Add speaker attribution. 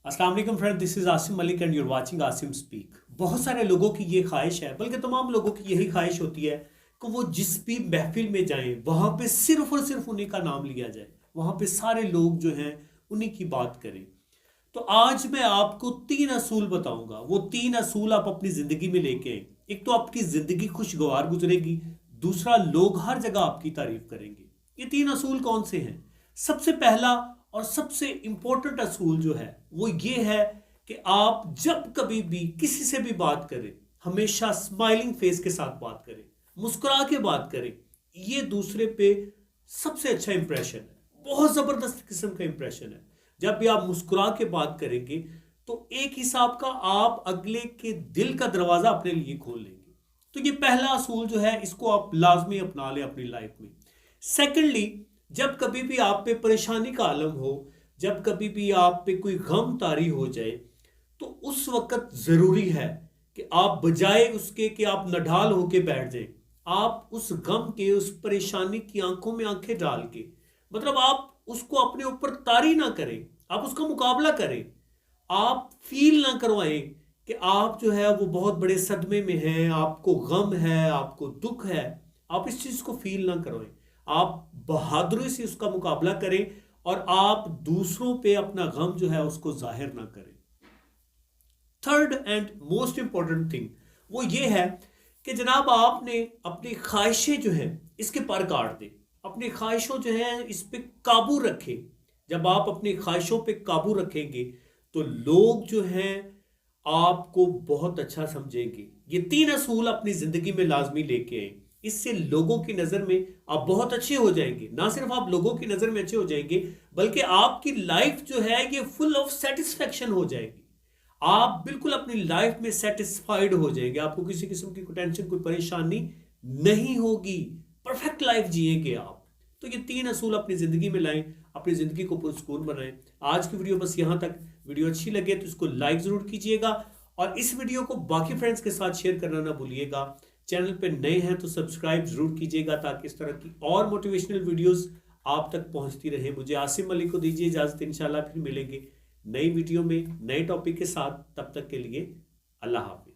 Speaker 1: अस्सलाम वालेकुम friend, this is Asim Malik and your watching Asim speak. बहुत सारे लोगों की ये ख्वाहिश है, बल्कि तमाम लोगों की यही ख्वाहिश होती है कि वो जिस भी महफिल में जाएं वहां पे सिर्फ और सिर्फ उन्हीं का नाम लिया जाए, वहां पे सारे लोग जो हैं उन्हीं की बात करें। तो आज मैं आपको 3 असूल बताऊंगा। वो 3 असूल आप अपनी जिंदगी में लेके आए। एक तो आपकी जिंदगी खुशगवार गुजरेगी, दूसरा लोग हर जगह आपकी तारीफ करेंगे। ये 3 असूल कौन से हैं? सबसे पहला और सबसे इंपॉर्टेंट असूल जो है वो ये है कि आप जब कभी भी किसी से भी बात करें, हमेशा स्माइलिंग फेस के साथ बात करें, मुस्कुरा के बात करें। ये दूसरे पे सबसे अच्छा इंप्रेशन है, बहुत जबरदस्त किस्म का इंप्रेशन है। जब भी आप मुस्कुरा के बात करेंगे तो एक हिसाब का आप अगले के दिल का दरवाजा अपने लिए खोल लेंगे। तो ये पहला असूल जो है इसको आप लाजमी अपना लें अपनी लाइफ में। सेकेंडली, जब कभी भी आप पे परेशानी का आलम हो, जब कभी भी आप पे कोई गम तारी हो जाए, तो उस वक्त जरूरी है कि आप बजाय उसके कि आप नढाल होके बैठ जाएं, आप उस गम के, उस परेशानी की आंखों में आंखें डाल के, मतलब आप उसको अपने ऊपर तारी ना करें, आप उसका मुकाबला करें। आप फील ना करवाएं कि आप जो है वो बहुत बड़े सदमे में हैं, आपको गम है, आपको दुख है। आप इस चीज को फील ना करवाएं। आप बहादुरी से उसका मुकाबला करें और आप दूसरों पे अपना गम जो है उसको जाहिर ना करें। Third and most important thing वो ये है कि जनाब आपने अपनी ख्वाहिशें जो हैं इसके पर काट दें। अपनी ख्वाहिशों जो हैं इस पे काबू रखें। जब आप अपनी ख्वाहिशों पे काबू रखेंगे तो लोग जो हैं आपको बहुत अच्छा समझेंगे। ये 3 असूल अपनी जिंदगी में लाजमी लेके आए। इससे लोगों की नजर में आप बहुत अच्छे हो जाएंगे। ना सिर्फ आप लोगों की नजर में अच्छे हो जाएंगे, बल्कि आपकी लाइफ जो है ये फुल ऑफ सेटिस्फेक्शन हो जाएगी। आप बिल्कुल अपनी लाइफ में सेटिस्फाइड हो जाएंगे। आपको किसी किस्म की कोई टेंशन, कोई परेशानी नहीं होगी। परफेक्ट लाइफ जिएंगे आप। तो ये 3 असूल अपनी जिंदगी में लाएं, अपनी जिंदगी को पुरसकून बनाएं। आज की वीडियो बस यहां तक। वीडियो अच्छी लगे तो इसको लाइक जरूर कीजिएगा और इस वीडियो को बाकी फ्रेंड्स के साथ शेयर करना ना भूलिएगा। चैनल पे नए हैं तो सब्सक्राइब जरूर कीजिएगा ताकि इस तरह की और मोटिवेशनल वीडियोस आप तक पहुंचती रहे। मुझे आसिम मलिक को दीजिए इजाजत। इंशाल्लाह फिर मिलेंगे नई वीडियो में नए टॉपिक के साथ। तब तक के लिए अल्लाह हाफिज।